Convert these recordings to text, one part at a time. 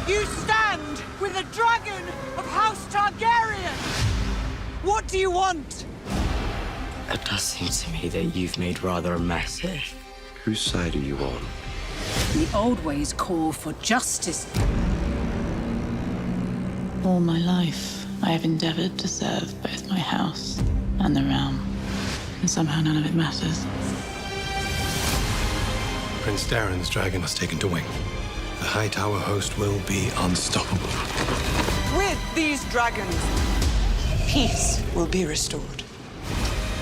You stand with the dragon of House Targaryen! What do you want? It does seem to me that you've made rather a mess here. Whose side are you on? The old ways call for justice. All my life, I have endeavored to serve both my house and the realm, and somehow none of it matters. Prince Darren's dragon was taken to wing. The Hightower host will be unstoppable. With these dragons, peace will be restored.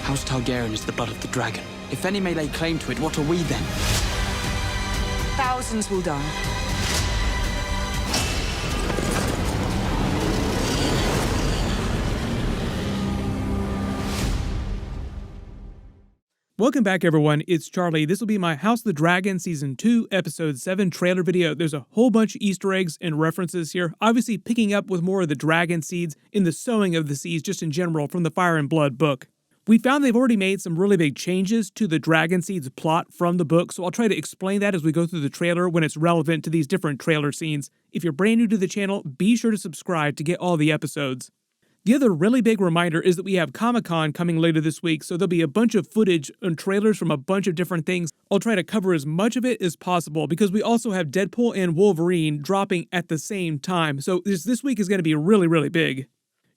House Targaryen is the blood of the dragon. If any may lay claim to it, what are we then? Thousands will die. Welcome back, everyone. It's Charlie. This will be my House of the Dragon Season 2, Episode 7 trailer video. There's a whole bunch of Easter eggs and references here, obviously picking up with more of the dragon seeds in the sowing of the seeds just in general from the Fire and Blood book. We found they've already made some really big changes to the dragon seeds plot from the book, so I'll try to explain that as we go through the trailer when it's relevant to these different trailer scenes. If you're brand new to the channel, be sure to subscribe to get all the episodes. The other really big reminder is that we have Comic-Con coming later this week, so there'll be a bunch of footage and trailers from a bunch of different things. I'll try to cover as much of it as possible because we also have Deadpool and Wolverine dropping at the same time, so this week is going to be really, really big.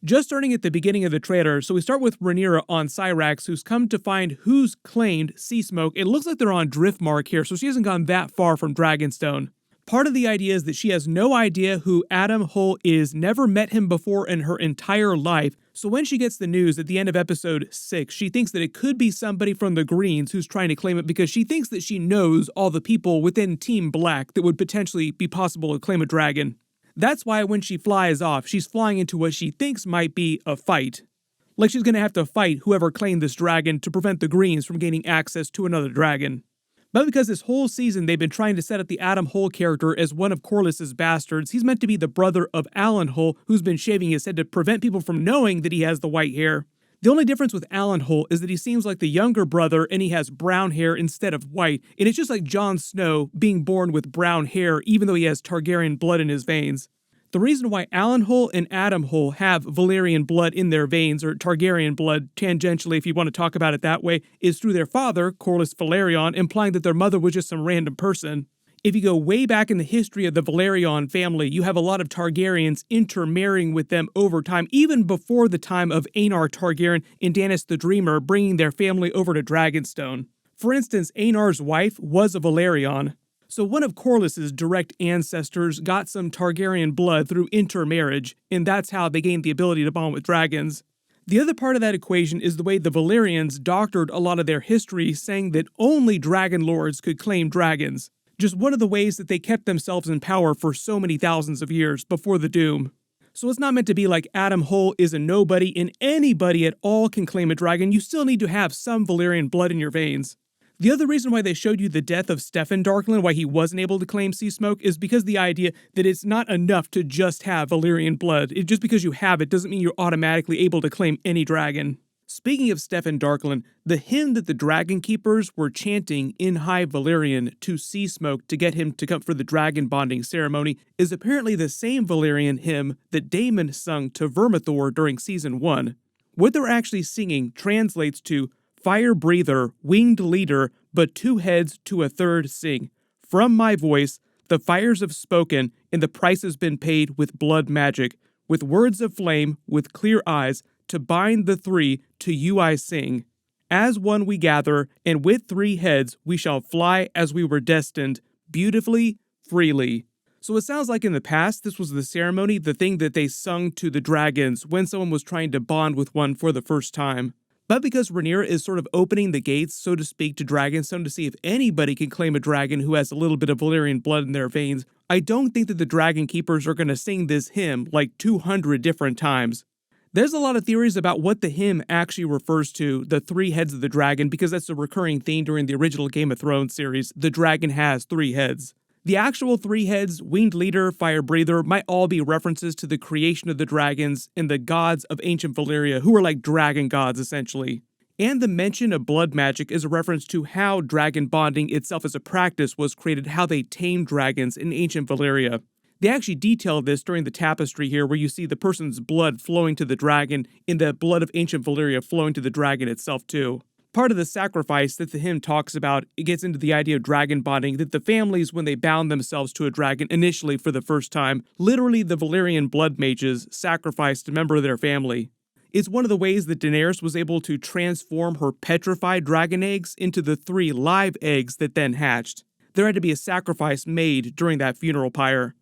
Just starting at the beginning of the trailer, so we start with Rhaenyra on Syrax, who's come to find who's claimed Sea Smoke. It looks like they're on Driftmark here, so she hasn't gone that far from Dragonstone. Part of the idea is that she has no idea who Adam Hull is, never met him before in her entire life, so when she gets the news at the end of episode 6, she thinks that it could be somebody from the Greens who's trying to claim it because she thinks that she knows all the people within Team Black that would potentially be possible to claim a dragon. That's why when she flies off, she's flying into what she thinks might be a fight. Like she's going to have to fight whoever claimed this dragon to prevent the Greens from gaining access to another dragon. But because this whole season they've been trying to set up the Adam Hull character as one of Corlys's bastards, he's meant to be the brother of Alan Hull, who's been shaving his head to prevent people from knowing that he has the white hair. The only difference with Alan Hull is that he seems like the younger brother and he has brown hair instead of white, and it's just like Jon Snow being born with brown hair even though he has Targaryen blood in his veins. The reason why Alan Hull and Adam Hull have Valyrian blood in their veins, or Targaryen blood tangentially if you want to talk about it that way, is through their father, Corlys Velaryon, implying that their mother was just some random person. If you go way back in the history of the Velaryon family, you have a lot of Targaryens intermarrying with them over time, even before the time of Aenar Targaryen and Daenerys the Dreamer bringing their family over to Dragonstone. For instance, Aenar's wife was a Velaryon. So one of Corlys's direct ancestors got some Targaryen blood through intermarriage, and that's how they gained the ability to bond with dragons. The other part of that equation is the way the Valyrians doctored a lot of their history, saying that only dragon lords could claim dragons. Just one of the ways that they kept themselves in power for so many thousands of years before the Doom. So it's not meant to be like Adam Hull is a nobody and anybody at all can claim a dragon. You still need to have some Valyrian blood in your veins. The other reason why they showed you the death of Steffon Darkland, why he wasn't able to claim Sea Smoke, is because the idea that it's not enough to just have Valyrian blood. Just because you have it doesn't mean you're automatically able to claim any dragon. Speaking of Steffon Darkland, the hymn that the Dragon Keepers were chanting in High Valyrian to Sea Smoke to get him to come for the dragon bonding ceremony is apparently the same Valyrian hymn that Daemon sung to Vermithor during Season 1. What they're actually singing translates to Fire breather, winged leader, but two heads to a third sing. From my voice, the fires have spoken, and the price has been paid with blood magic. With words of flame, with clear eyes, to bind the three, to you I sing. As one we gather, and with three heads we shall fly as we were destined, beautifully, freely. So it sounds like in the past, this was the ceremony, the thing that they sung to the dragons when someone was trying to bond with one for the first time. But because Rhaenyra is sort of opening the gates, so to speak, to Dragonstone to see if anybody can claim a dragon who has a little bit of Valyrian blood in their veins, I don't think that the Dragon Keepers are going to sing this hymn like 200 different times. There's a lot of theories about what the hymn actually refers to, the three heads of the dragon, because that's a recurring theme during the original Game of Thrones series. The dragon has three heads. The actual three heads, winged leader, fire breather, might all be references to the creation of the dragons and the gods of ancient Valyria, who are like dragon gods essentially. And the mention of blood magic is a reference to how dragon bonding itself as a practice was created, how they tamed dragons in ancient Valyria. They actually detail this during the tapestry here, where you see the person's blood flowing to the dragon and the blood of ancient Valyria flowing to the dragon itself too. Part of the sacrifice that the hymn talks about, it gets into the idea of dragon bonding, that the families, when they bound themselves to a dragon initially for the first time, literally the Valyrian blood mages sacrificed a member of their family. It's one of the ways that Daenerys was able to transform her petrified dragon eggs into the 3 live eggs that then hatched. There had to be a sacrifice made during that funeral pyre.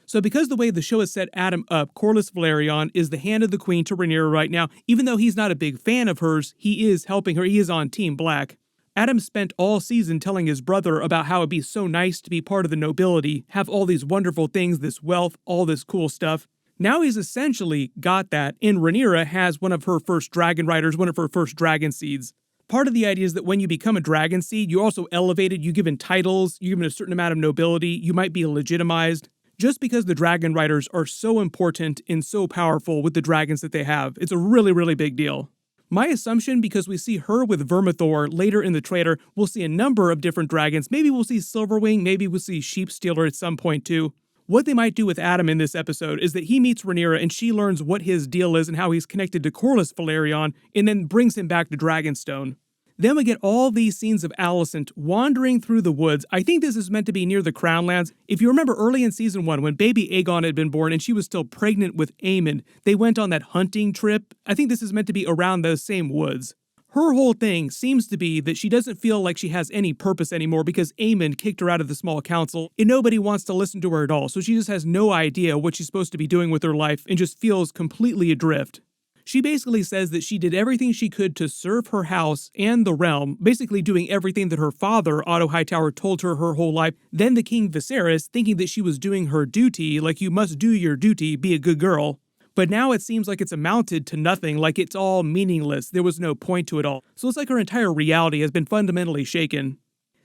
So because the way the show has set Adam up, Corlys Velaryon is the hand of the queen to Rhaenyra right now. Even though he's not a big fan of hers, he is helping her. He is on Team Black. Adam spent all season telling his brother about how it'd be so nice to be part of the nobility, have all these wonderful things, this wealth, all this cool stuff. Now he's essentially got that, and Rhaenyra has one of her first dragon riders, one of her first dragon seeds. Part of the idea is that when you become a dragon seed, you're also elevated, you're given titles, you're given a certain amount of nobility, you might be legitimized. Just because the dragon riders are so important and so powerful with the dragons that they have, it's a really, really big deal. My assumption, because we see her with Vermithor later in the trailer, we'll see a number of different dragons. Maybe we'll see Silverwing, maybe we'll see Sheepstealer at some point too. What they might do with Adam in this episode is that he meets Rhaenyra and she learns what his deal is and how he's connected to Corlys Velaryon, and then brings him back to Dragonstone. Then we get all these scenes of Alicent wandering through the woods. I think this is meant to be near the Crownlands. If you remember early in Season 1, when baby Aegon had been born and she was still pregnant with Aemond, they went on that hunting trip. I think this is meant to be around those same woods. Her whole thing seems to be that she doesn't feel like she has any purpose anymore because Aemond kicked her out of the small council and nobody wants to listen to her at all. So she just has no idea what she's supposed to be doing with her life and just feels completely adrift. She basically says that she did everything she could to serve her house and the realm, basically doing everything that her father, Otto Hightower, told her whole life. Then the King Viserys, thinking that she was doing her duty, like you must do your duty, be a good girl. But now it seems like it's amounted to nothing, like it's all meaningless, there was no point to it all. So it's like her entire reality has been fundamentally shaken.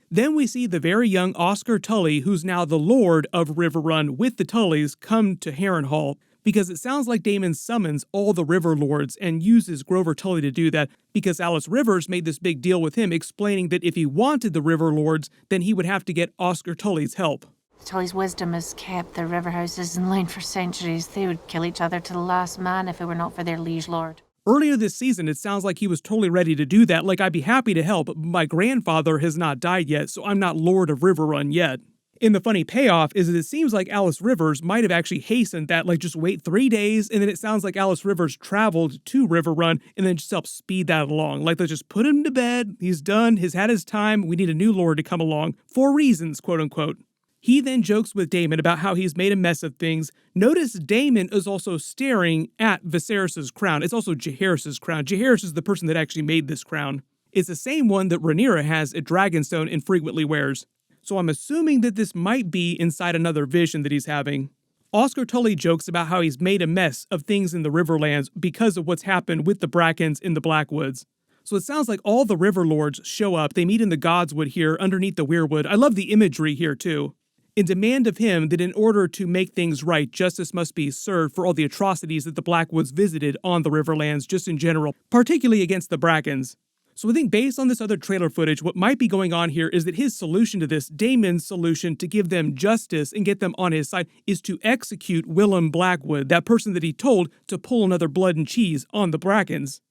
Then we see the very young Oscar Tully, who's now the Lord of Riverrun with the Tullys, come to Harrenhal. Because it sounds like Daemon summons all the River Lords and uses Grover Tully to do that, because Alice Rivers made this big deal with him, explaining that if he wanted the River Lords, then he would have to get Oscar Tully's help. Tully's wisdom has kept the river houses in line for centuries. They would kill each other to the last man if it were not for their liege lord. Earlier this season, it sounds like he was totally ready to do that, like I'd be happy to help, but my grandfather has not died yet, so I'm not Lord of Riverrun yet. And the funny payoff is that it seems like Alice Rivers might have actually hastened that, like just wait 3 days, and then it sounds like Alice Rivers traveled to Riverrun and then just helped speed that along. Like, let's just put him to bed, he's done, he's had his time, we need a new lord to come along, for reasons, quote unquote. He then jokes with Daemon about how he's made a mess of things. Notice Daemon is also staring at Viserys' crown. It's also Jaehaerys' crown. Jaehaerys is the person that actually made this crown. It's the same one that Rhaenyra has at Dragonstone and frequently wears. So I'm assuming that this might be inside another vision that he's having. Oscar Tully jokes about how he's made a mess of things in the Riverlands because of what's happened with the Brackens in the Blackwoods. So it sounds like all the River Lords show up. They meet in the Godswood here underneath the Weirwood. I love the imagery here too. In demand of him that in order to make things right, justice must be served for all the atrocities that the Blackwoods visited on the Riverlands just in general, particularly against the Brackens. So I think based on this other trailer footage, what might be going on here is that his solution to this, Daemon's solution to give them justice and get them on his side, is to execute Willem Blackwood, that person that he told to pull another blood and cheese on the Brackens.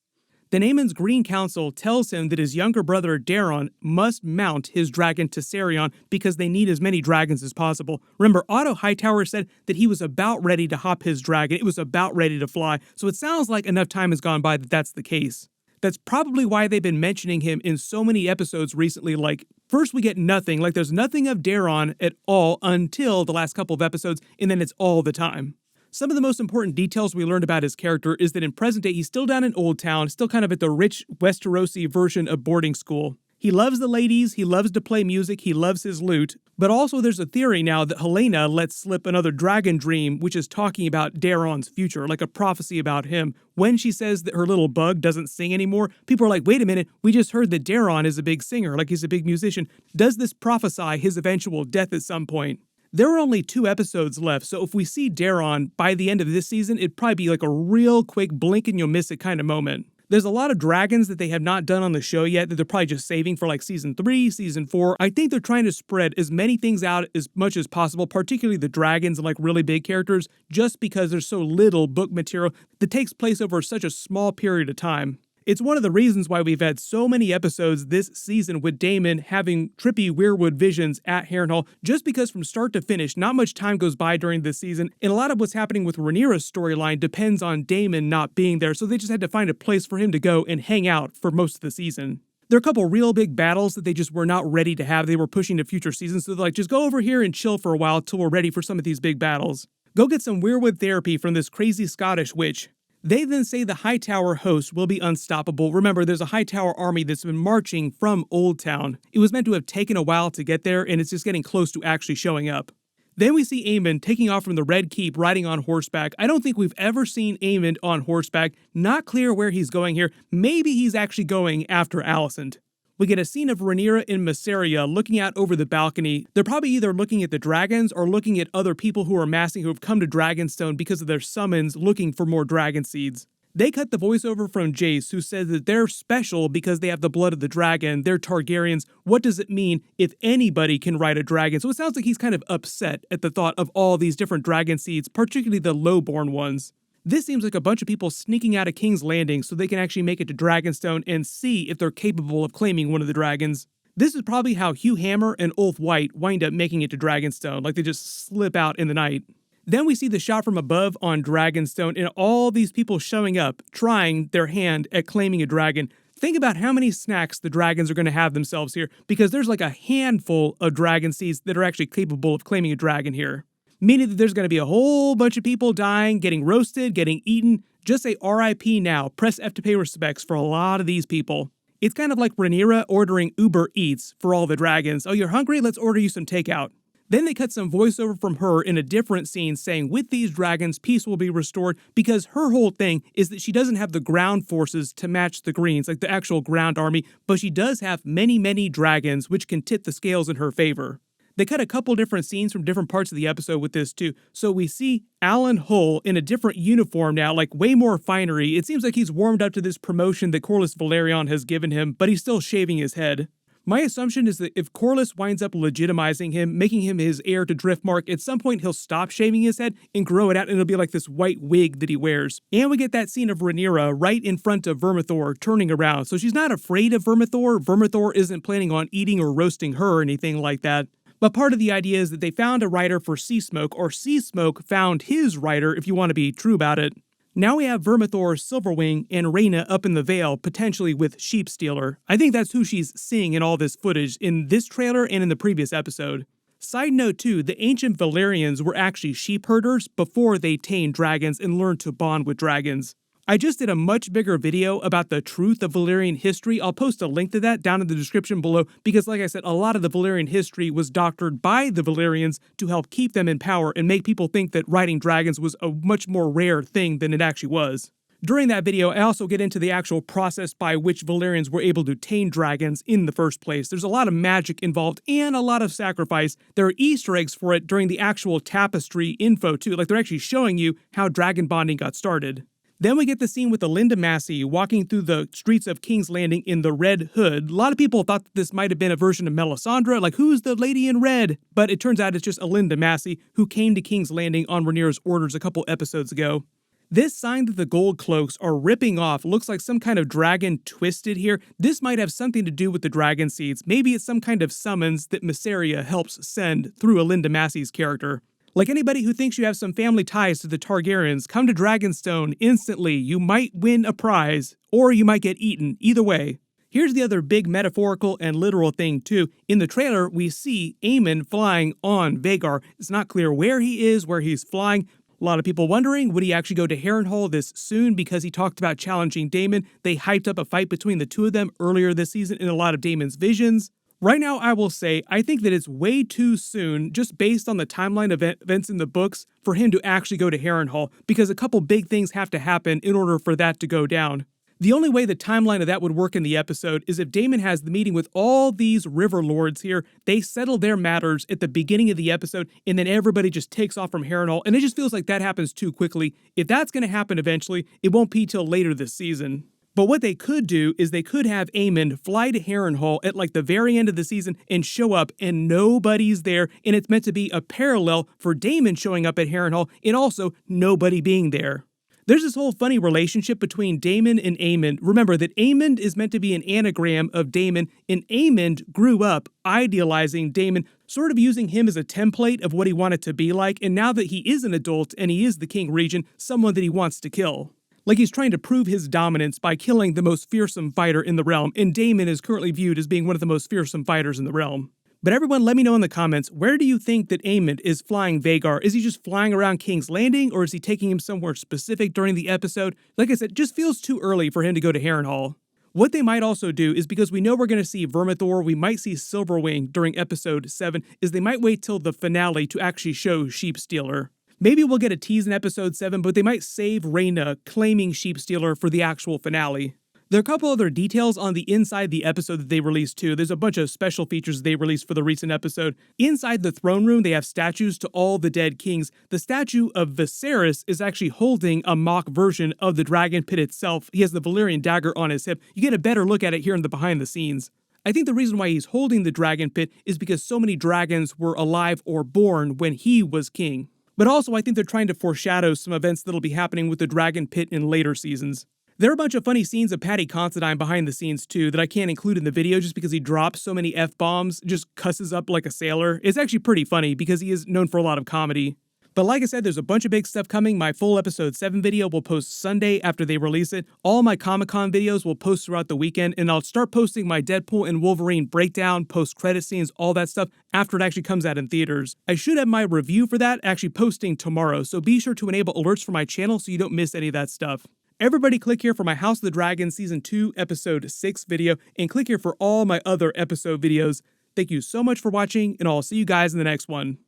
Then Aemon's Green Council tells him that his younger brother Daeron must mount his dragon Tessarion because they need as many dragons as possible. Remember, Otto Hightower said that he was about ready to hop his dragon. It was about ready to fly. So it sounds like enough time has gone by that that's the case. That's probably why they've been mentioning him in so many episodes recently. Like, first we get nothing, like there's nothing of Daeron at all until the last couple of episodes, and then it's all the time. Some of the most important details we learned about his character is that in present day, he's still down in Old Town, still kind of at the rich Westerosi version of boarding school. He loves the ladies, he loves to play music, he loves his lute, but also there's a theory now that Helaena lets slip another dragon dream, which is talking about Daeron's future, like a prophecy about him. When she says that her little bug doesn't sing anymore, people are like, wait a minute, we just heard that Daeron is a big singer, like he's a big musician. Does this prophesy his eventual death at some point? There are only 2 episodes left, so if we see Daeron by the end of this season, it'd probably be like a real quick blink and you'll miss it kind of moment. There's a lot of dragons that they have not done on the show yet that they're probably just saving for like season 3, season 4. I think they're trying to spread as many things out as much as possible, particularly the dragons and like really big characters, just because there's so little book material that takes place over such a small period of time. It's one of the reasons why we've had so many episodes this season with Daemon having trippy weirwood visions at Harrenhal, just because from start to finish, not much time goes by during this season, and a lot of what's happening with Rhaenyra's storyline depends on Daemon not being there, so they just had to find a place for him to go and hang out for most of the season. There are a couple real big battles that they just were not ready to have. They were pushing to future seasons, so they're like, just go over here and chill for a while till we're ready for some of these big battles. Go get some weirwood therapy from this crazy Scottish witch. They then say the Hightower host will be unstoppable. Remember, there's a Hightower army that's been marching from Old Town. It was meant to have taken a while to get there, and it's just getting close to actually showing up. Then we see Aemond taking off from the Red Keep, riding on horseback. I don't think we've ever seen Aemond on horseback. Not clear where he's going here. Maybe he's actually going after Alicent. We get a scene of Rhaenyra and Mysaria looking out over the balcony. They're probably either looking at the dragons or looking at other people who are amassing who have come to Dragonstone because of their summons looking for more dragon seeds. They cut the voiceover from Jace, who says that they're special because they have the blood of the dragon. They're Targaryens. What does it mean if anybody can ride a dragon? So it sounds like he's kind of upset at the thought of all these different dragon seeds, particularly the lowborn ones. This seems like a bunch of people sneaking out of King's Landing so they can actually make it to Dragonstone and see if they're capable of claiming one of the dragons. This is probably how Hugh Hammer and Ulf White wind up making it to Dragonstone, like they just slip out in the night. Then we see the shot from above on Dragonstone and all these people showing up, trying their hand at claiming a dragon. Think about how many snacks the dragons are going to have themselves here, because there's like a handful of dragon seeds that are actually capable of claiming a dragon here. Meaning that there's going to be a whole bunch of people dying, getting roasted, getting eaten. Just say RIP now. Press F to pay respects for a lot of these people. It's kind of like Rhaenyra ordering Uber Eats for all the dragons. Oh, you're hungry? Let's order you some takeout. Then they cut some voiceover from her in a different scene saying, with these dragons, peace will be restored, because her whole thing is that she doesn't have the ground forces to match the Greens, like the actual ground army, but she does have many, many dragons, which can tip the scales in her favor. They cut a couple different scenes from different parts of the episode with this too. So we see Alan Hull in a different uniform now, like way more finery. It seems like he's warmed up to this promotion that Corlys Velaryon has given him, but he's still shaving his head. My assumption is that if Corlys winds up legitimizing him, making him his heir to Driftmark, at some point he'll stop shaving his head and grow it out, and it'll be like this white wig that he wears. And we get that scene of Rhaenyra right in front of Vermithor turning around. So she's not afraid of Vermithor. Vermithor isn't planning on eating or roasting her or anything like that. But part of the idea is that they found a writer for Seasmoke, or Seasmoke found his writer, if you want to be true about it. Now we have Vermithor, Silverwing, and Rhaena up in the Vale, potentially with Sheepstealer. I think that's who she's seeing in all this footage, in this trailer and in the previous episode. Side note too, the ancient Valyrians were actually sheep herders before they tamed dragons and learned to bond with dragons. I just did a much bigger video about the truth of Valyrian history. I'll post a link to that down in the description below, because like I said, a lot of the Valyrian history was doctored by the Valyrians to help keep them in power and make people think that riding dragons was a much more rare thing than it actually was. During that video, I also get into the actual process by which Valyrians were able to tame dragons in the first place. There's a lot of magic involved and a lot of sacrifice. There are Easter eggs for it during the actual tapestry info too, like they're actually showing you how dragon bonding got started. Then we get the scene with Alinda Massey walking through the streets of King's Landing in the red hood. A lot of people thought that this might have been a version of Melisandre, like who's the lady in red? But it turns out it's just Alinda Massey, who came to King's Landing on Rhaenyra's orders a couple episodes ago. This sign that the gold cloaks are ripping off looks like some kind of dragon twisted here. This might have something to do with the dragon seeds. Maybe it's some kind of summons that Mysaria helps send through Alinda Massey's character. Like anybody who thinks you have some family ties to the Targaryens, come to Dragonstone instantly. You might win a prize, or you might get eaten. Either way. Here's the other big metaphorical and literal thing too. In the trailer, we see Aemond flying on Vhagar. It's not clear where he is, where he's flying. A lot of people wondering, would he actually go to Harrenhal this soon because he talked about challenging Daemon? They hyped up a fight between the two of them earlier this season in a lot of Daemon's visions. Right now, I will say, I think that it's way too soon, just based on the timeline of events in the books, for him to actually go to Harrenhal, because a couple big things have to happen in order for that to go down. The only way the timeline of that would work in the episode is if Daemon has the meeting with all these river lords here, they settle their matters at the beginning of the episode, and then everybody just takes off from Harrenhal, and it just feels like that happens too quickly. If that's going to happen eventually, it won't be till later this season. But what they could do is they could have Aemond fly to Harrenhal at like the very end of the season and show up and nobody's there, and it's meant to be a parallel for Daemon showing up at Harrenhal and also nobody being there. There's this whole funny relationship between Daemon and Aemond. Remember that Aemond is meant to be an anagram of Daemon, and Aemond grew up idealizing Daemon, sort of using him as a template of what he wanted to be like, and now that he is an adult and he is the King Regent, someone that he wants to kill. Like he's trying to prove his dominance by killing the most fearsome fighter in the realm, and Daemon is currently viewed as being one of the most fearsome fighters in the realm. But everyone, let me know in the comments, where do you think that Aemond is flying Vhagar? Is he just flying around King's Landing, or is he taking him somewhere specific during the episode? Like I said, just feels too early for him to go to Harrenhal. What they might also do is, because we know we're going to see Vermithor, we might see Silverwing during episode 7, is they might wait till the finale to actually show Sheepstealer. Maybe we'll get a tease in episode 7, but they might save Rhaena claiming Sheepstealer for the actual finale. There are a couple other details on the inside the episode that they released too. There's a bunch of special features they released for the recent episode. Inside the throne room, they have statues to all the dead kings. The statue of Viserys is actually holding a mock version of the dragon pit itself. He has the Valyrian dagger on his hip. You get a better look at it here in the behind the scenes. I think the reason why he's holding the dragon pit is because so many dragons were alive or born when he was king. But also, I think they're trying to foreshadow some events that'll be happening with the Dragon Pit in later seasons. There are a bunch of funny scenes of Paddy Considine behind the scenes too that I can't include in the video just because he drops so many F-bombs, just cusses up like a sailor. It's actually pretty funny because he is known for a lot of comedy. But like I said, there's a bunch of big stuff coming. My full episode 7 video will post Sunday after they release it. All my Comic-Con videos will post throughout the weekend, and I'll start posting my Deadpool and Wolverine breakdown, post-credit scenes, all that stuff after it actually comes out in theaters. I should have my review for that actually posting tomorrow, so be sure to enable alerts for my channel so you don't miss any of that stuff. Everybody click here for my House of the Dragon Season 2 Episode 6 video, and click here for all my other episode videos. Thank you so much for watching, and I'll see you guys in the next one.